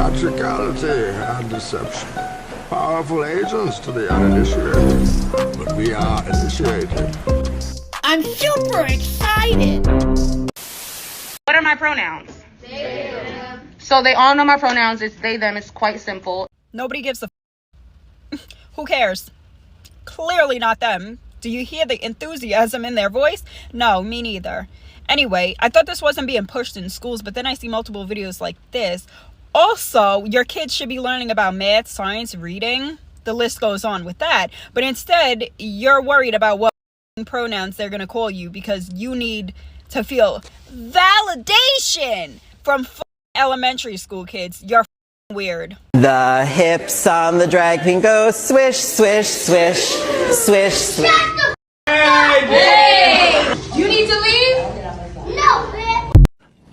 theatricality and deception. Powerful agents to the uninitiated, but we are initiated. I'm super excited! What are my pronouns? They, them. So they all know my pronouns. It's they, them. It's quite simple. Nobody gives a Who cares? Clearly not them. Do you hear the enthusiasm in their voice? No, me neither. Anyway, I thought this wasn't being pushed in schools, but then I see multiple videos like this. Also, your kids should be learning about math, science, reading. The list goes on with that. But instead, you're worried about what pronouns they're going to call you because you need to feel validation from elementary school kids. You're weird. The hips on the drag queen go swish, swish, swish, swish, swish. Hey! You need to leave? No, man.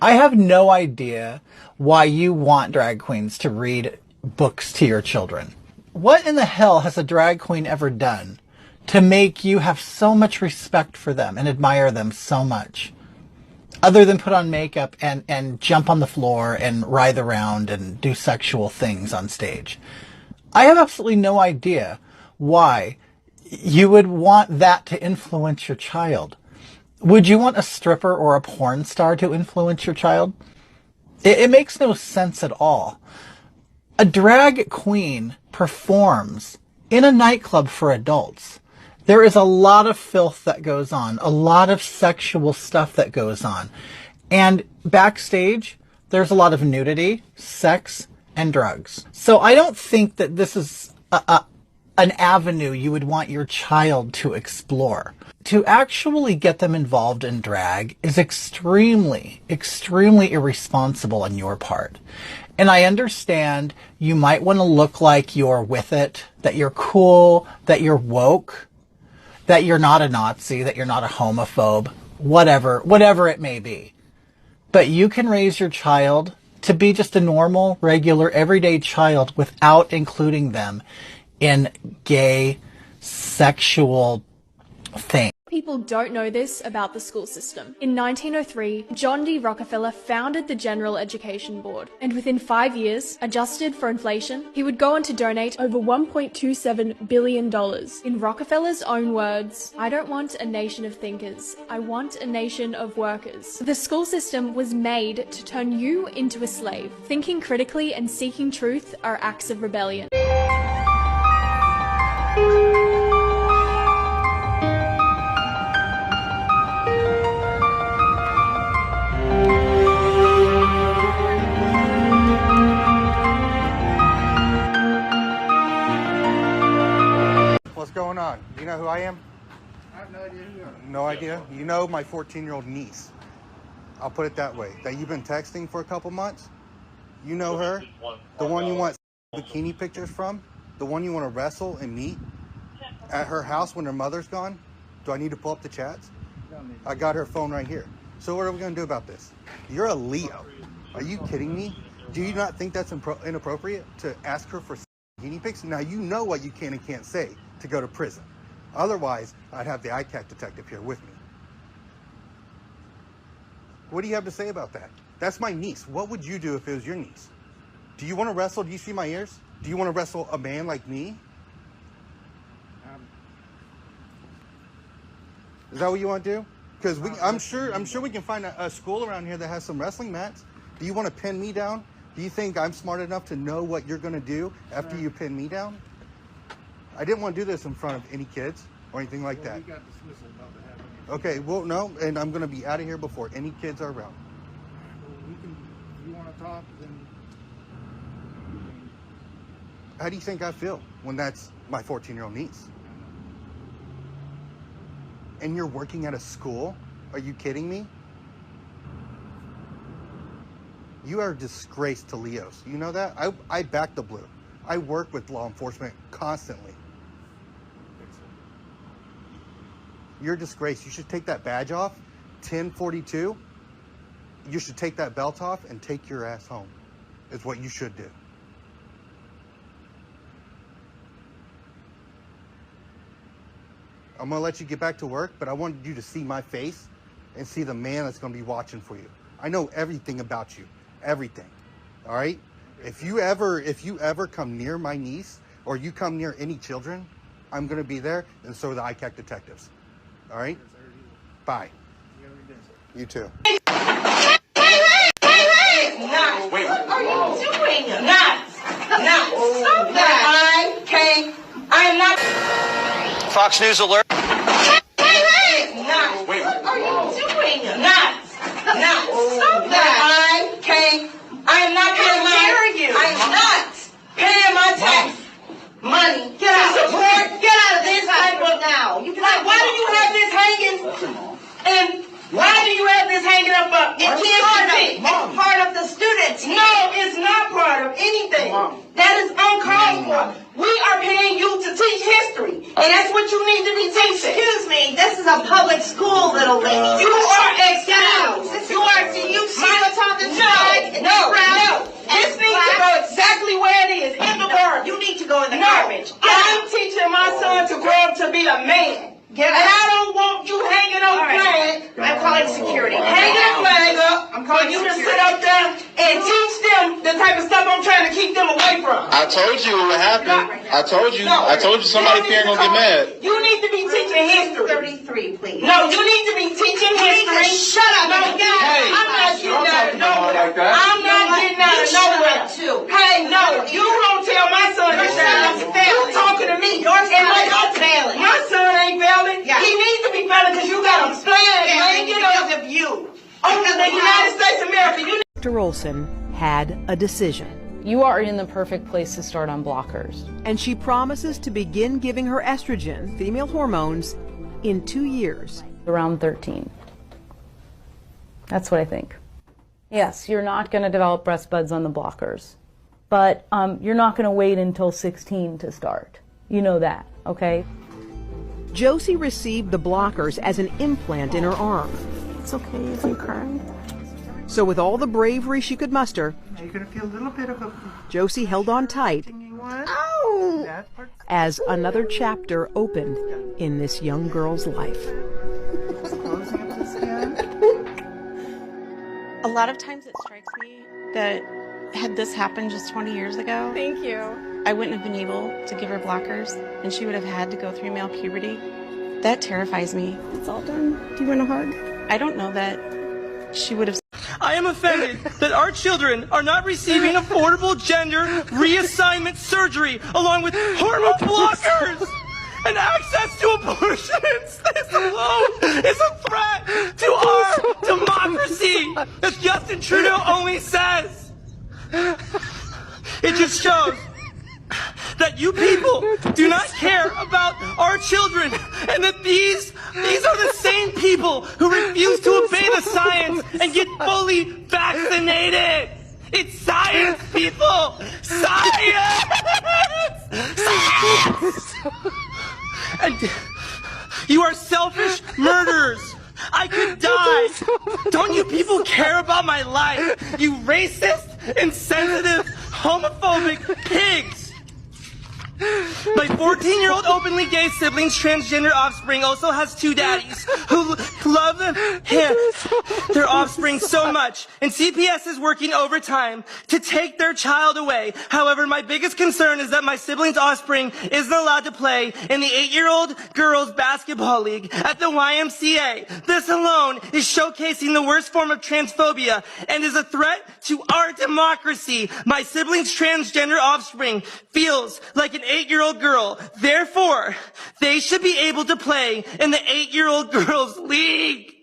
I have no idea why you want drag queens to read books to your children. What in the hell has a drag queen ever done to make you have so much respect for them and admire them so much? Other than put on makeup and jump on the floor and writhe around and do sexual things on stage. I have absolutely no idea why you would want that to influence your child. Would you want a stripper or a porn star to influence your child? It makes no sense at all. A drag queen performs in a nightclub for adults. There is a lot of filth that goes on, a lot of sexual stuff that goes on. And backstage, there's a lot of nudity, sex, and drugs. So I don't think that this is an avenue you would want your child to explore. To actually get them involved in drag is extremely, extremely irresponsible on your part. And I understand you might want to look like you're with it, that you're cool, that you're woke, that you're not a Nazi, that you're not a homophobe, whatever it may be. But you can raise your child to be just a normal, regular, everyday child without including them in gay, sexual things. People don't know this about the school system. In 1903, John D. Rockefeller founded the General Education Board, and within 5 years, adjusted for inflation, he would go on to donate over $1.27 billion. In Rockefeller's own words, "I don't want a nation of thinkers, I want a nation of workers." The school system was made to turn you into a slave. Thinking critically and seeking truth are acts of rebellion. What's going on? You know who I am? I have no idea who you are. No idea? You know my 14-year-old niece. I'll put it that way. That you've been texting for a couple months? You know her? The one you want bikini pictures from? The one you want to wrestle and meet at her house when her mother's gone? Do I need to pull up the chats? I got her phone right here. So what are we going to do about this? You're a Leo. Are you kidding me? Do you not think that's inappropriate to ask her for bikini pics? Now you know what you can and can't say to go to prison. Otherwise, I'd have the ICAC detective here with me. What do you have to say about that? That's my niece. What would you do if it was your niece? Do you want to wrestle? Do you see my ears? Do you want to wrestle a man like me? Is that what you want to do? Because I'm sure we can find a school around here that has some wrestling mats. Do you want to pin me down? Do you think I'm smart enough to know what you're going to do after you pin me down? I didn't want to do this in front of any kids or anything like that. We got dismissal about to happen. Okay, well, no, and I'm going to be out of here before any kids are around. Well, we can, if you want to talk, then... How do you think I feel when that's my 14-year-old niece? And you're working at a school? Are you kidding me? You are a disgrace to Leos. You know that? I back the blue. I work with law enforcement constantly. You're a disgrace. You should take that badge off. 1042. You should take that belt off and take your ass home. Is what you should do. I'm going to let you get back to work, but I wanted you to see my face and see the man that's going to be watching for you. I know everything about you. Everything. All right? If you ever come near my niece or you come near any children, I'm going to be there, and so are the ICAC detectives. All right? Bye. You too. Wait. What are you doing? Not. Stop that. I am not. Fox News alert. Not. Wait. What are you doing? Not. Stop that. I am not paying I am not paying my tax money. Get out of support. Get out of this table now. Why do you have this hanging? And why do you have this hanging up? It can't be. It's part of the students. No, it's not part of anything. That is uncalled for. We are paying you to teach history, and that's what you need to be teaching. Excuse me, this is a public school, little lady. You are excused. You are. You see what's on this side? No. This needs to go exactly where it is, in the garden. You need to go in the garbage. I'm teaching my son to grow up to be a man. And I don't want you hanging on the flag. I'm calling security. Hanging a flag up for you to sit up there and teach them the type of stuff I'm trying to keep them away from. I told you what happened. I told you somebody here gonna get mad. You need to be teaching history. 33, please. No, you need to be teaching history. Shut up. No, guys, I'm not getting out of nowhere. I'm not getting out of nowhere. Hey, no, you don't tell my son to shut up. You talking to me. Your son failing. My son ain't failing. Yeah. He needs to be failing because you got him slaying because of you. Over the United States of America. Dr. Olson had a decision. You are in the perfect place to start on blockers. And she promises to begin giving her estrogen, female hormones, in 2 years. Around 13. That's what I think. Yes, you're not going to develop breast buds on the blockers. But you're not going to wait until 16 to start. You know that, okay? Josie received the blockers as an implant in her arm. It's okay if you cry. So with all the bravery she could muster, You're going to feel a little bit of a... Josie held on tight as another chapter opened in this young girl's life. A lot of times it strikes me that had this happened just 20 years ago, Thank you. I wouldn't have been able to give her blockers, and she would have had to go through male puberty. That terrifies me. It's all done. Do you want a hug? I don't know that she would have... I am offended that our children are not receiving affordable gender reassignment surgery along with hormone blockers and access to abortions. This alone is a threat to our democracy, as Justin Trudeau only says. It just shows that you people do not care about our children, and that these are the same people who refuse to obey the science and get fully vaccinated. It's science, people! Science! Science! And you are selfish murderers. I could die. Don't you people care about my life? You racist, insensitive, homophobic pigs. My 14-year-old openly gay sibling's transgender offspring also has two daddies who love their offspring so much, and CPS is working overtime to take their child away. However, my biggest concern is that my sibling's offspring isn't allowed to play in the 8-year-old girls basketball league at the YMCA. This alone is showcasing the worst form of transphobia and is a threat to our democracy. My sibling's transgender offspring feels like an 8-year-old girl. Therefore, they should be able to play in the 8-year-old girls league.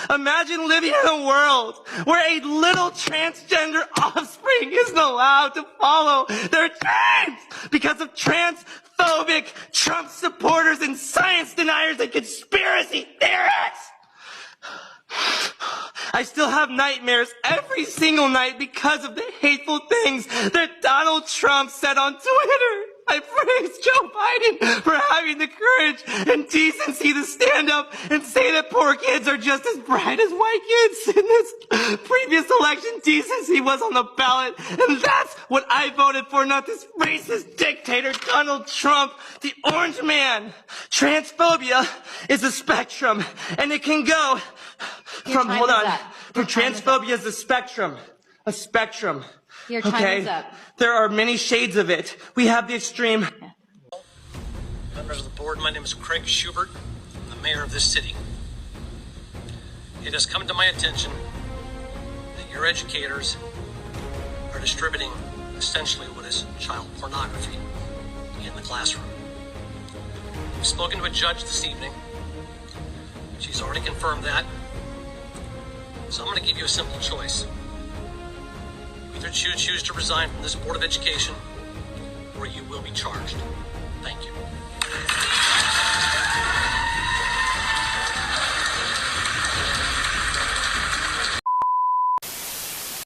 Imagine living in a world where a little transgender offspring isn't allowed to follow their dreams because of transphobic Trump supporters and science deniers and conspiracy theorists. I still have nightmares every single night because of the hateful things that Donald Trump said on Twitter. I praise Joe Biden for having the courage and decency to stand up and say that poor kids are just as bright as white kids. In this previous election, decency was on the ballot, and that's what I voted for, not this racist dictator Donald Trump, the orange man. Transphobia is a spectrum, and it can go from, from transphobia is a spectrum Your time is up. There are many shades of it. We have the extreme. Members of the board, my name is Craig Schubert. I'm the mayor of this city. It has come to my attention that your educators are distributing essentially what is child pornography in the classroom. We've spoken to a judge this evening. She's already confirmed that. So I'm going to give you a simple choice. You either choose to resign from this Board of Education, or you will be charged.